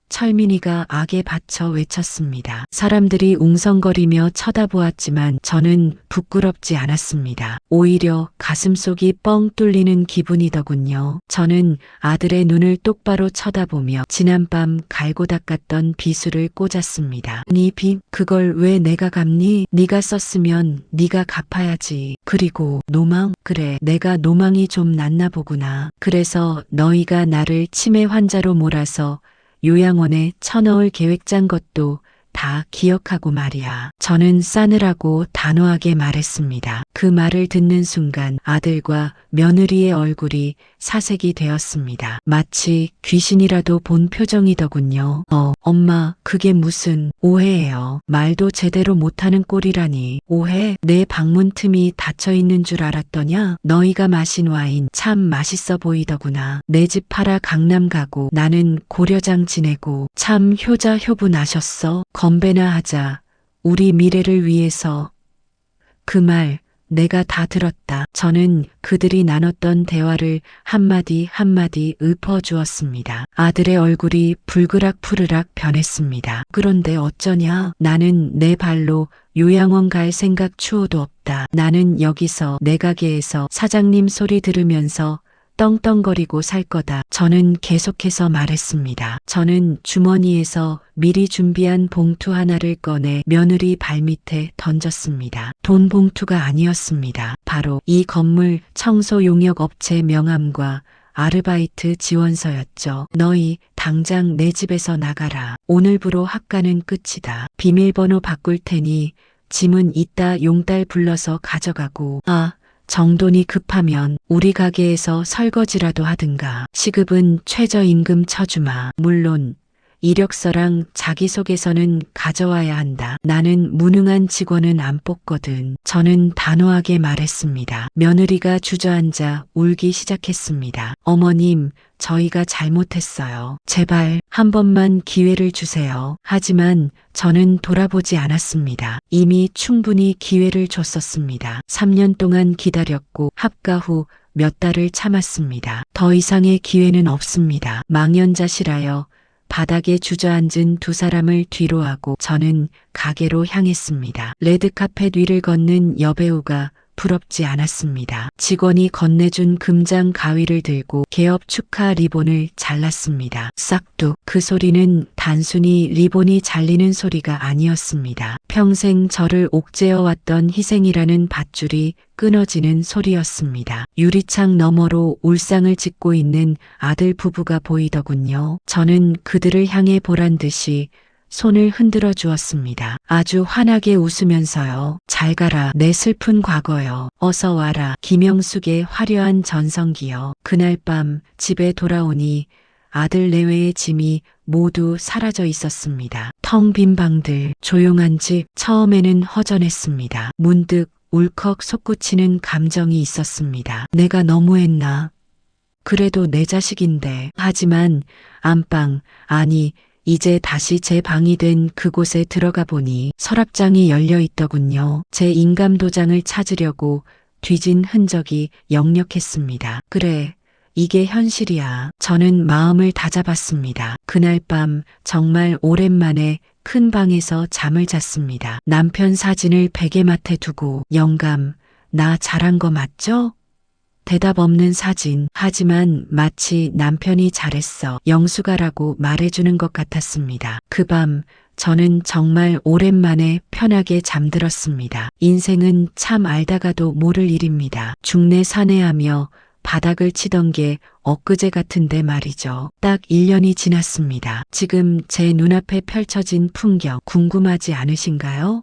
철민이가 악에 받쳐 외쳤습니다. 사람들이 웅성거리며 쳐다보았지만 저는 부끄럽지 않았습니다. 오히려 가슴속이 뻥 뚫리는 기분이더군요. 저는 아들의 눈을 똑바로 쳐다보며 지난밤 갈고 닦았던 비수를 꽂았습니다. 네 빚, 그걸 왜 내가 갚니? 네가 썼으면 네가 갚아야지. 그리고 노망? 그래, 내가 노망이 좀 났나 보구나. 그래서 너희가 나를 치매 환자로 몰아서 요양원에 쳐넣을 계획 짠 것도 다 기억하고 말이야. 저는 싸늘하고 단호하게 말했습니다. 그 말을 듣는 순간 아들과 며느리의 얼굴이 사색이 되었습니다. 마치 귀신이라도 본 표정이더군요. 엄마, 그게 무슨 오해예요. 말도 제대로 못하는 꼴이라니. 오해? 내 방문 틈이 닫혀있는 줄 알았더냐? 너희가 마신 와인 참 맛있어 보이더구나. 내 집 팔아 강남 가고 나는 고려장 지내고 참 효자효부나셨어. 건배나 하자. 우리 미래를 위해서. 그 말 내가 다 들었다. 저는 그들이 나눴던 대화를 한마디 한마디 읊어주었습니다. 아들의 얼굴이 불그락 푸르락 변했습니다. 그런데 어쩌냐? 나는 내 발로 요양원 갈 생각 추호도 없다. 나는 여기서 내 가게에서 사장님 소리 들으면서 떵떵거리고 살 거다. 저는 계속해서 말했습니다. 저는 주머니에서 미리 준비한 봉투 하나를 꺼내 며느리 발밑에 던졌습니다. 돈 봉투가 아니었습니다. 바로 이 건물 청소 용역 업체 명함과 아르바이트 지원서였죠. 너희 당장 내 집에서 나가라. 오늘부로 학가는 끝이다. 비밀번호 바꿀 테니 짐은 이따 용달 불러서 가져가고. 정돈이 급하면 우리 가게에서 설거지라도 하든가. 시급은 최저임금 쳐주마. 물론 이력서랑 자기소개서는 가져와야 한다. 나는 무능한 직원은 안 뽑거든. 저는 단호하게 말했습니다. 며느리가 주저앉아 울기 시작했습니다. 어머님, 저희가 잘못했어요. 제발 한 번만 기회를 주세요. 하지만 저는 돌아보지 않았습니다. 이미 충분히 기회를 줬었습니다. 3년 동안 기다렸고 합가 후 몇 달을 참았습니다. 더 이상의 기회는 없습니다. 망연자실하여 바닥에 주저앉은 두 사람을 뒤로하고 저는 가게로 향했습니다. 레드카펫 위를 걷는 여배우가 부럽지 않았습니다. 직원이 건네준 금장 가위를 들고 개업 축하 리본을 잘랐습니다. 싹둑. 그 소리는 단순히 리본이 잘리는 소리가 아니었습니다. 평생 저를 옥죄어왔던 희생이라는 밧줄이 끊어지는 소리였습니다. 유리창 너머로 울상을 짓고 있는 아들 부부가 보이더군요. 저는 그들을 향해 보란 듯이 손을 흔들어 주었습니다. 아주 환하게 웃으면서요. 잘 가라, 내 슬픈 과거여. 어서 와라, 김영숙의 화려한 전성기여. 그날 밤 집에 돌아오니 아들 내외의 짐이 모두 사라져 있었습니다. 텅 빈 방들, 조용한 집, 처음에는 허전했습니다. 문득 울컥 솟구치는 감정이 있었습니다. 내가 너무했나? 그래도 내 자식인데. 하지만 안방, 아니, 이제 다시 제 방이 된 그곳에 들어가 보니 서랍장이 열려 있더군요. 제 인감도장을 찾으려고 뒤진 흔적이 역력했습니다. 그래, 이게 현실이야. 저는 마음을 다잡았습니다. 그날 밤 정말 오랜만에 큰 방에서 잠을 잤습니다. 남편 사진을 베개맡에 두고 영감, 나 잘한 거 맞죠? 대답 없는 사진. 하지만 마치 남편이 잘했어, 영수가라고 말해주는 것 같았습니다. 그 밤 저는 정말 오랜만에 편하게 잠들었습니다. 인생은 참 알다가도 모를 일입니다. 중내산해하며 바닥을 치던 게 엊그제 같은데 말이죠. 딱 1년이 지났습니다. 지금 제 눈앞에 펼쳐진 풍경 궁금하지 않으신가요?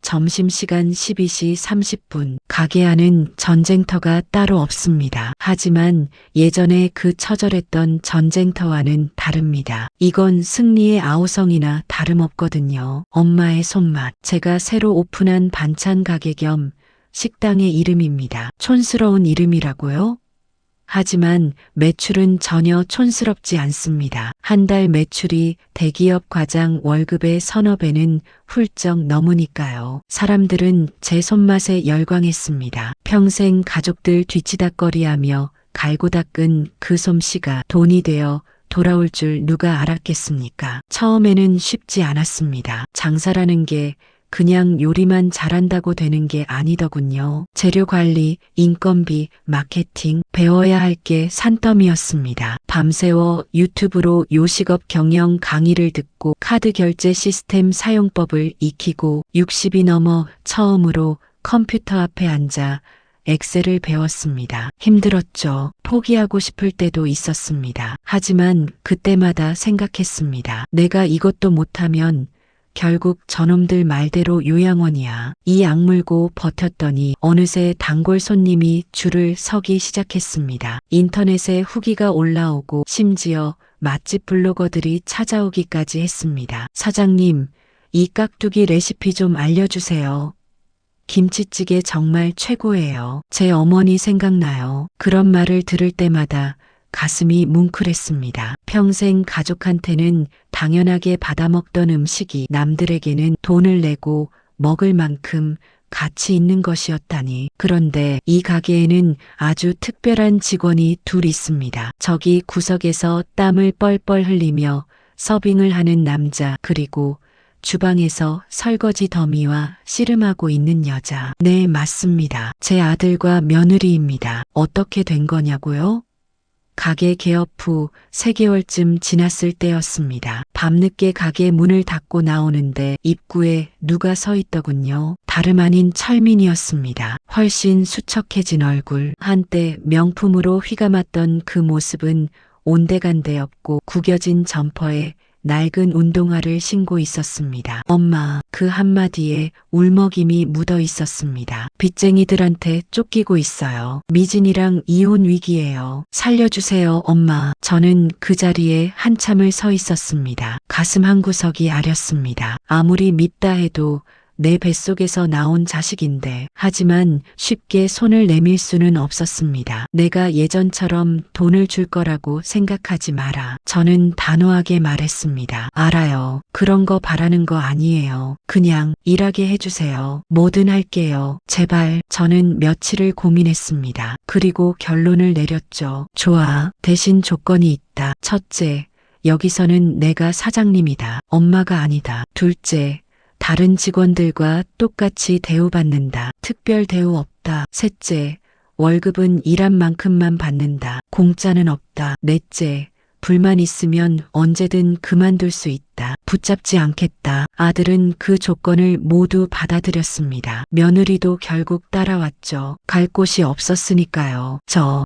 점심시간 12시 30분. 가게 안은 전쟁터가 따로 없습니다. 하지만 예전에 그 처절했던 전쟁터와는 다릅니다. 이건 승리의 아우성이나 다름없거든요. 엄마의 손맛. 제가 새로 오픈한 반찬 가게 겸 식당의 이름입니다. 촌스러운 이름이라고요? 하지만 매출은 전혀 촌스럽지 않습니다. 한 달 매출이 대기업 과장 월급의 서너 배는 훌쩍 넘으니까요. 사람들은 제 손맛에 열광했습니다. 평생 가족들 뒤치다꺼리하며 갈고 닦은 그 솜씨가 돈이 되어 돌아올 줄 누가 알았겠습니까? 처음에는 쉽지 않았습니다. 장사라는 게 그냥 요리만 잘한다고 되는 게 아니더군요. 재료 관리, 인건비, 마케팅, 배워야 할 게 산더미였습니다. 밤새워 유튜브로 요식업 경영 강의를 듣고 카드 결제 시스템 사용법을 익히고 60이 넘어 처음으로 컴퓨터 앞에 앉아 엑셀을 배웠습니다. 힘들었죠. 포기하고 싶을 때도 있었습니다. 하지만 그때마다 생각했습니다. 내가 이것도 못하면 결국 저놈들 말대로 요양원이야. 이 악물고 버텼더니 어느새 단골 손님이 줄을 서기 시작했습니다. 인터넷에 후기가 올라오고 심지어 맛집 블로거들이 찾아오기까지 했습니다. 사장님, 이 깍두기 레시피 좀 알려주세요. 김치찌개 정말 최고예요. 제 어머니 생각나요. 그런 말을 들을 때마다 가슴이 뭉클했습니다. 평생 가족한테는 당연하게 받아먹던 음식이 남들에게는 돈을 내고 먹을 만큼 가치 있는 것이었다니. 그런데 이 가게에는 아주 특별한 직원이 둘 있습니다. 저기 구석에서 땀을 뻘뻘 흘리며 서빙을 하는 남자, 그리고 주방에서 설거지 더미와 씨름하고 있는 여자. 네, 맞습니다. 제 아들과 며느리입니다. 어떻게 된 거냐고요? 가게 개업 후 3개월쯤 지났을 때였습니다. 밤늦게 가게 문을 닫고 나오는데 입구에 누가 서 있더군요. 다름 아닌 철민이었습니다. 훨씬 수척해진 얼굴, 한때 명품으로 휘감았던 그 모습은 온데간데 없고 구겨진 점퍼에 낡은 운동화를 신고 있었습니다. 엄마, 그 한마디에 울먹임이 묻어 있었습니다. 빚쟁이들한테 쫓기고 있어요. 미진이랑 이혼 위기예요. 살려주세요, 엄마. 저는 그 자리에 한참을 서 있었습니다. 가슴 한구석이 아렸습니다. 아무리 밉다 해도 내 뱃속에서 나온 자식인데, 하지만 쉽게 손을 내밀 수는 없었습니다. 내가 예전처럼 돈을 줄 거라고 생각하지 마라. 저는 단호하게 말했습니다. 알아요. 그런 거 바라는 거 아니에요. 그냥 일하게 해주세요. 뭐든 할게요. 제발. 저는 며칠을 고민했습니다. 그리고 결론을 내렸죠. 좋아. 대신 조건이 있다. 첫째, 여기서는 내가 사장님이다. 엄마가 아니다. 둘째, 다른 직원들과 똑같이 대우받는다. 특별 대우 없다. 셋째, 월급은 일한 만큼만 받는다. 공짜는 없다. 넷째, 불만 있으면 언제든 그만둘 수 있다. 붙잡지 않겠다. 아들은 그 조건을 모두 받아들였습니다. 며느리도 결국 따라왔죠. 갈 곳이 없었으니까요.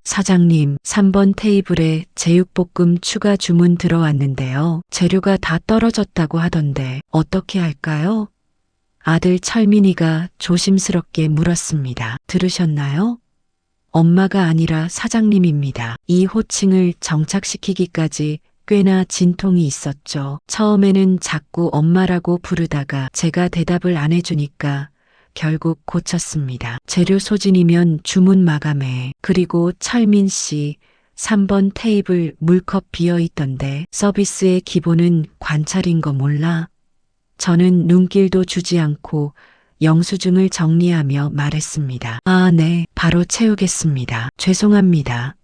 사장님, 3번 테이블에 제육볶음 추가 주문 들어왔는데요. 재료가 다 떨어졌다고 하던데 어떻게 할까요? 아들 철민이가 조심스럽게 물었습니다. 들으셨나요? 엄마가 아니라 사장님입니다. 이 호칭을 정착시키기까지 꽤나 진통이 있었죠. 처음에는 자꾸 엄마라고 부르다가 제가 대답을 안 해주니까 결국 고쳤습니다. 재료 소진이면 주문 마감해. 그리고 철민 씨 3번 테이블 물컵 비어 있던데 서비스의 기본은 관찰인 거 몰라? 저는 눈길도 주지 않고 영수증을 정리하며 말했습니다. 아, 네, 바로 채우겠습니다. 죄송합니다.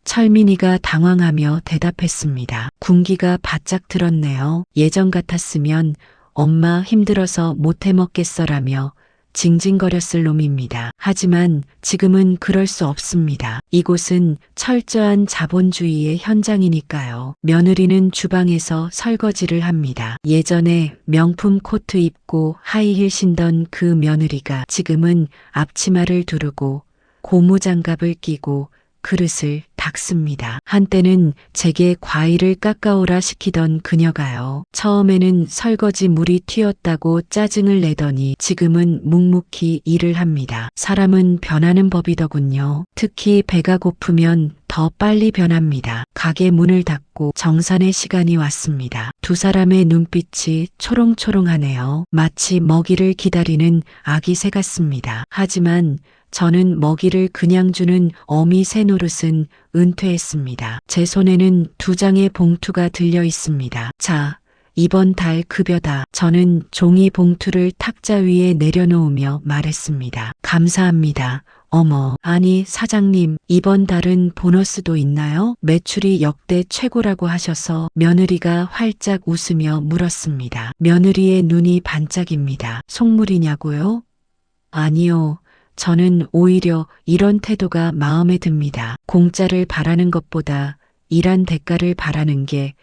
철민이가 당황하며 대답했습니다. 군기가 바짝 들었네요. 예전 같았으면 엄마 힘들어서 못 해먹겠어라며 징징거렸을 놈입니다. 하지만 지금은 그럴 수 없습니다. 이곳은 철저한 자본주의의 현장이니까요. 며느리는 주방에서 설거지를 합니다. 예전에 명품 코트 입고 하이힐 신던 그 며느리가 지금은 앞치마를 두르고 고무장갑을 끼고 그릇을 닦습니다. 한때는 제게 과일을 깎아오라 시키던 그녀가요. 처음에는 설거지 물이 튀었다고 짜증을 내더니 지금은 묵묵히 일을 합니다. 사람은 변하는 법이더군요. 특히 배가 고프면 더 빨리 변합니다. 가게 문을 닫고 정산의 시간이 왔습니다. 두 사람의 눈빛이 초롱초롱하네요. 마치 먹이를 기다리는 아기 새 같습니다. 하지만 저는 먹이를 그냥 주는 어미 새 노릇은 은퇴했습니다. 제 손에는 2장의 봉투가 들려 있습니다. 자, 이번 달 급여다. 저는 종이 봉투를 탁자 위에 내려놓으며 말했습니다. 감사합니다. 어머, 아니 사장님, 이번 달은 보너스도 있나요? 매출이 역대 최고라고 하셔서 며느리가 활짝 웃으며 물었습니다. 며느리의 눈이 반짝입니다. 속물이냐고요? 아니요. 저는 오히려 이런 태도가 마음에 듭니다. 공짜를 바라는 것보다 일한 대가를 바라는 게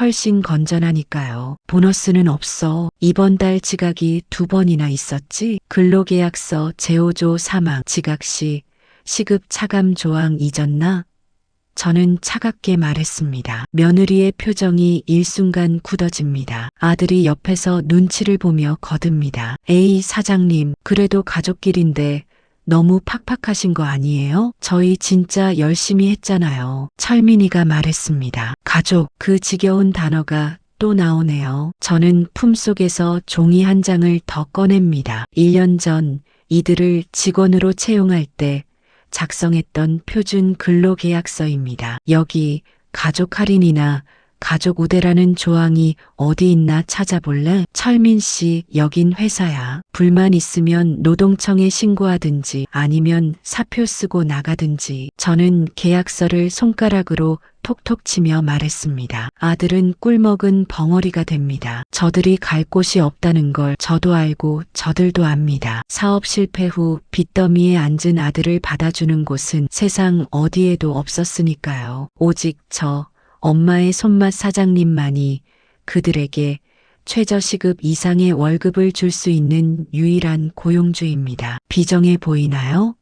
훨씬 건전하니까요. 보너스는 없어. 이번 달 지각이 2번이나 있었지. 근로계약서 제오조 사망, 지각시, 시급 차감 조항 잊었나? 저는 차갑게 말했습니다. 며느리의 표정이 일순간 굳어집니다. 아들이 옆에서 눈치를 보며 거듭니다. 에이 사장님, 그래도 가족끼린데 너무 팍팍하신 거 아니에요? 저희 진짜 열심히 했잖아요. 철민이가 말했습니다. 가족, 그 지겨운 단어가 또 나오네요. 저는 품속에서 종이 한 장을 더 꺼냅니다. 1년 전 이들을 직원으로 채용할 때 작성했던 표준 근로계약서입니다. 여기 가족 할인이나 가족 우대라는 조항이 어디 있나 찾아볼래? 철민 씨, 여긴 회사야. 불만 있으면 노동청에 신고하든지 아니면 사표 쓰고 나가든지. 저는 계약서를 손가락으로 톡톡 치며 말했습니다. 아들은 꿀먹은 벙어리가 됩니다. 저들이 갈 곳이 없다는 걸 저도 알고 저들도 압니다. 사업 실패 후 빚더미에 앉은 아들을 받아주는 곳은 세상 어디에도 없었으니까요. 오직 저 엄마의 손맛 사장님만이 그들에게 최저시급 이상의 월급을 줄 수 있는 유일한 고용주입니다. 비정해 보이나요?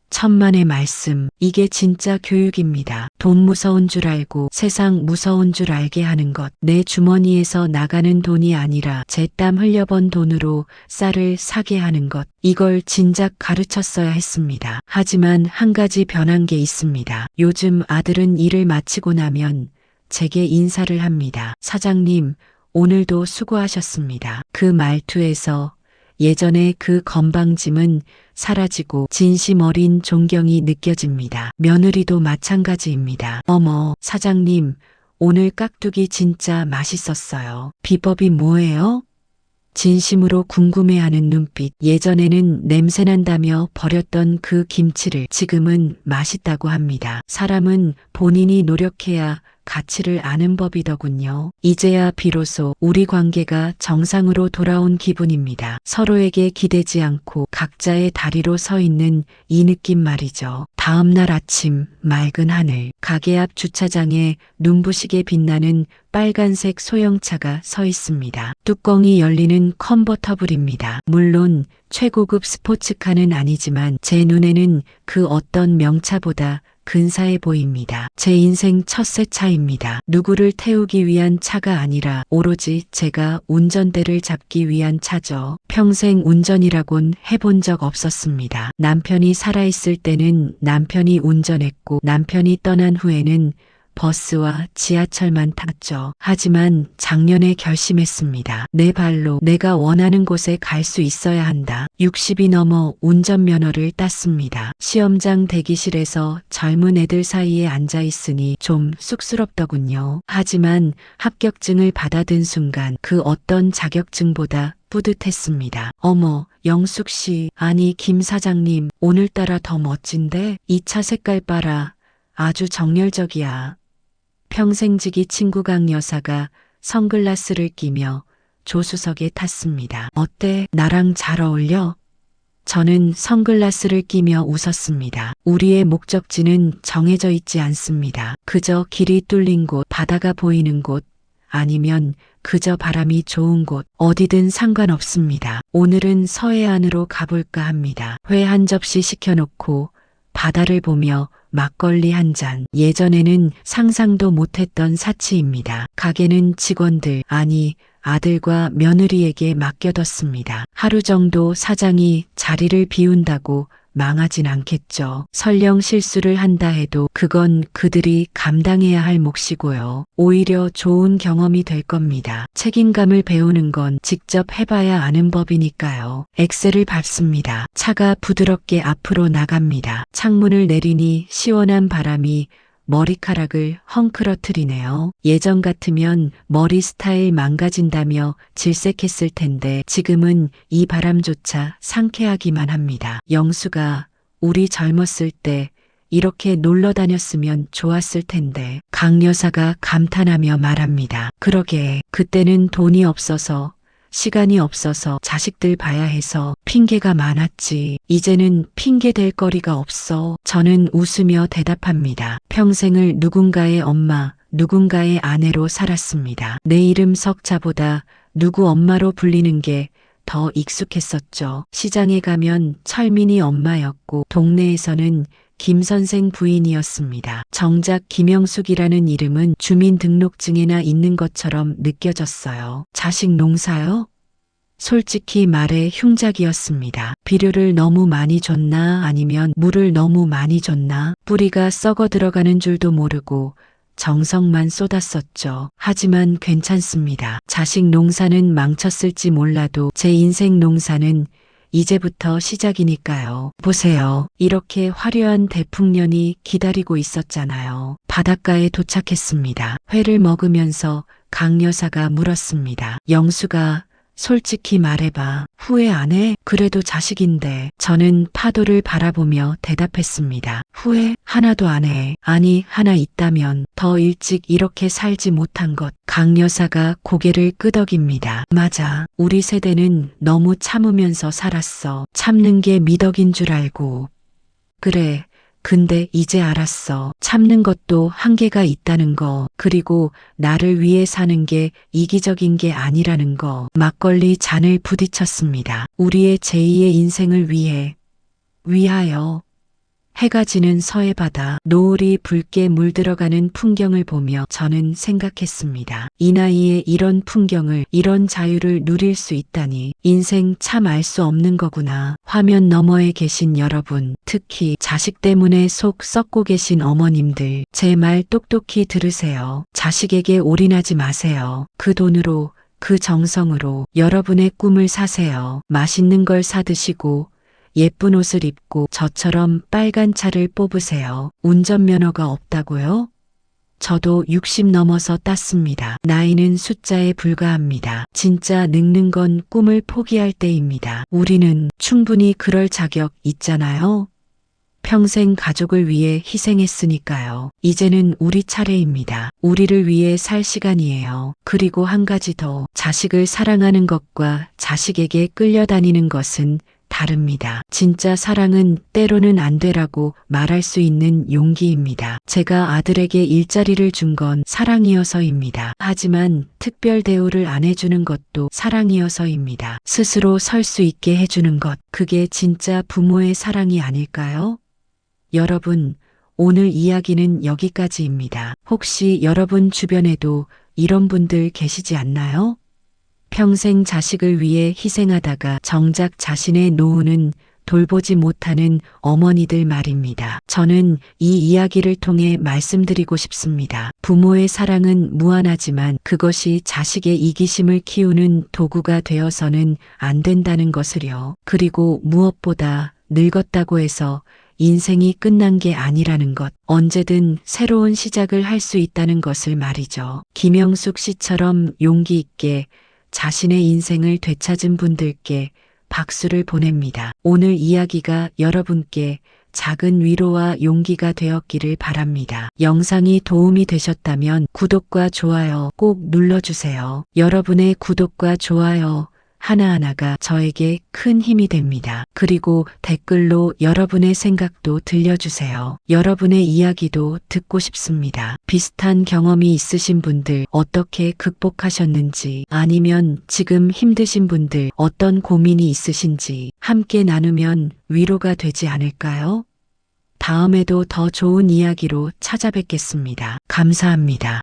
천만의 말씀, 이게 진짜 교육입니다. 돈 무서운 줄 알고 세상 무서운 줄 알게 하는 것. 내 주머니에서 나가는 돈이 아니라 제 땀 흘려번 돈으로 쌀을 사게 하는 것. 이걸 진작 가르쳤어야 했습니다. 하지만 한 가지 변한 게 있습니다. 요즘 아들은 일을 마치고 나면 제게 인사를 합니다. 사장님, 오늘도 수고하셨습니다. 그 말투에서 예전의 그 건방짐은 사라지고 진심 어린 존경이 느껴집니다. 며느리도 마찬가지입니다. 어머, 사장님, 오늘 깍두기 진짜 맛있었어요. 비법이 뭐예요? 진심으로 궁금해하는 눈빛. 예전에는 냄새난다며 버렸던 그 김치를 지금은 맛있다고 합니다. 사람은 본인이 노력해야 가치를 아는 법이더군요. 이제야 비로소 우리 관계가 정상으로 돌아온 기분입니다. 서로에게 기대지 않고 각자의 다리로 서 있는 이 느낌 말이죠. 다음 날 아침 맑은 하늘, 가게 앞 주차장에 눈부시게 빛나는 빨간색 소형차가 서 있습니다. 뚜껑이 열리는 컨버터블입니다. 물론 최고급 스포츠카는 아니지만 제 눈에는 그 어떤 명차보다 근사해 보입니다. 제 인생 첫 새 차입니다. 누구를 태우기 위한 차가 아니라 오로지 제가 운전대를 잡기 위한 차죠. 평생 운전이라곤 해본 적 없었습니다. 남편이 살아있을 때는 남편이 운전했고 남편이 떠난 후에는 버스와 지하철만 탔죠. 하지만 작년에 결심했습니다. 내 발로 내가 원하는 곳에 갈 수 있어야 한다. 60이 넘어 운전면허를 땄습니다. 시험장 대기실에서 젊은 애들 사이에 앉아 있으니 좀 쑥스럽더군요. 하지만 합격증을 받아든 순간 그 어떤 자격증보다 뿌듯했습니다. 어머, 영숙 씨, 아니 김 사장님, 오늘따라 더 멋진데? 이 차 색깔 봐라. 아주 정열적이야. 평생지기 친구 강 여사가 선글라스를 끼며 조수석에 탔습니다. 어때? 나랑 잘 어울려? 저는 선글라스를 끼며 웃었습니다. 우리의 목적지는 정해져 있지 않습니다. 그저 길이 뚫린 곳, 바다가 보이는 곳, 아니면 그저 바람이 좋은 곳, 어디든 상관없습니다. 오늘은 서해안으로 가볼까 합니다. 회 한 접시 시켜놓고 바다를 보며 막걸리 한 잔. 예전에는 상상도 못했던 사치입니다. 가게는 직원들, 아니 아들과 며느리에게 맡겨뒀습니다. 하루 정도 사장이 자리를 비운다고 망하진 않겠죠. 설령 실수를 한다 해도 그건 그들이 감당해야 할 몫이고요. 오히려 좋은 경험이 될 겁니다. 책임감을 배우는 건 직접 해봐야 아는 법이니까요. 엑셀을 밟습니다. 차가 부드럽게 앞으로 나갑니다. 창문을 내리니 시원한 바람이 머리카락을 헝클어뜨리네요. 예전 같으면 머리 스타일 망가진다며 질색했을 텐데 지금은 이 바람조차 상쾌하기만 합니다. 영수가 우리 젊었을 때 이렇게 놀러 다녔으면 좋았을 텐데. 강 여사가 감탄하며 말합니다. 그러게 그때는 돈이 없어서 시간이 없어서 자식들 봐야 해서 핑계가 많았지. 이제는 핑계 댈 거리가 없어. 저는 웃으며 대답합니다. 평생을 누군가의 엄마, 누군가의 아내로 살았습니다. 내 이름 석자보다 누구 엄마로 불리는 게 더 익숙했었죠. 시장에 가면 철민이 엄마였고 동네에서는 김 선생 부인이었습니다. 정작 김영숙이라는 이름은 주민등록증에나 있는 것처럼 느껴졌어요. 자식 농사요? 솔직히 말해 흉작이었습니다. 비료를 너무 많이 줬나 아니면 물을 너무 많이 줬나 뿌리가 썩어 들어가는 줄도 모르고 정성만 쏟았었죠. 하지만 괜찮습니다. 자식 농사는 망쳤을지 몰라도 제 인생 농사는 이제부터 시작이니까요. 보세요. 이렇게 화려한 대풍년이 기다리고 있었잖아요. 바닷가에 도착했습니다. 회를 먹으면서 강 여사가 물었습니다. 영수가 솔직히 말해봐. 후회 안 해? 그래도 자식인데. 저는 파도를 바라보며 대답했습니다. 후회? 하나도 안 해. 아니, 하나 있다면 더 일찍 이렇게 살지 못한 것. 강 여사가 고개를 끄덕입니다. 맞아. 우리 세대는 너무 참으면서 살았어. 참는 게 미덕인 줄 알고. 그래. 근데 이제 알았어. 참는 것도 한계가 있다는 거. 그리고 나를 위해 사는 게 이기적인 게 아니라는 거. 막걸리 잔을 부딪혔습니다. 우리의 제2의 인생을 위하여. 해가 지는 서해바다, 노을이 붉게 물들어가는 풍경을 보며 저는 생각했습니다. 이 나이에 이런 풍경을, 이런 자유를 누릴 수 있다니 인생 참 알 수 없는 거구나. 화면 너머에 계신 여러분, 특히 자식 때문에 속 썩고 계신 어머님들, 제 말 똑똑히 들으세요. 자식에게 올인하지 마세요. 그 돈으로, 그 정성으로 여러분의 꿈을 사세요. 맛있는 걸 사드시고 예쁜 옷을 입고 저처럼 빨간 차를 뽑으세요. 운전면허가 없다고요? 저도 60 넘어서 땄습니다. 나이는 숫자에 불과합니다. 진짜 늙는 건 꿈을 포기할 때입니다. 우리는 충분히 그럴 자격 있잖아요. 평생 가족을 위해 희생했으니까요. 이제는 우리 차례입니다. 우리를 위해 살 시간이에요. 그리고 한 가지 더, 자식을 사랑하는 것과 자식에게 끌려다니는 것은 다릅니다. 진짜 사랑은 때로는 안 되라고 말할 수 있는 용기입니다. 제가 아들에게 일자리를 준 건 사랑이어서입니다. 하지만 특별 대우를 안 해주는 것도 사랑이어서입니다. 스스로 설 수 있게 해주는 것, 그게 진짜 부모의 사랑이 아닐까요? 여러분, 오늘 이야기는 여기까지입니다. 혹시 여러분 주변에도 이런 분들 계시지 않나요? 평생 자식을 위해 희생하다가 정작 자신의 노후는 돌보지 못하는 어머니들 말입니다. 저는 이 이야기를 통해 말씀드리고 싶습니다. 부모의 사랑은 무한하지만 그것이 자식의 이기심을 키우는 도구가 되어서는 안 된다는 것을요. 그리고 무엇보다 늙었다고 해서 인생이 끝난 게 아니라는 것, 언제든 새로운 시작을 할 수 있다는 것을 말이죠. 김영숙 씨처럼 용기 있게 자신의 인생을 되찾은 분들께 박수를 보냅니다. 오늘 이야기가 여러분께 작은 위로와 용기가 되었기를 바랍니다. 영상이 도움이 되셨다면 구독과 좋아요 꼭 눌러주세요. 여러분의 구독과 좋아요 하나하나가 저에게 큰 힘이 됩니다. 그리고 댓글로 여러분의 생각도 들려주세요. 여러분의 이야기도 듣고 싶습니다. 비슷한 경험이 있으신 분들 어떻게 극복하셨는지, 아니면 지금 힘드신 분들 어떤 고민이 있으신지 함께 나누면 위로가 되지 않을까요? 다음에도 더 좋은 이야기로 찾아뵙겠습니다. 감사합니다.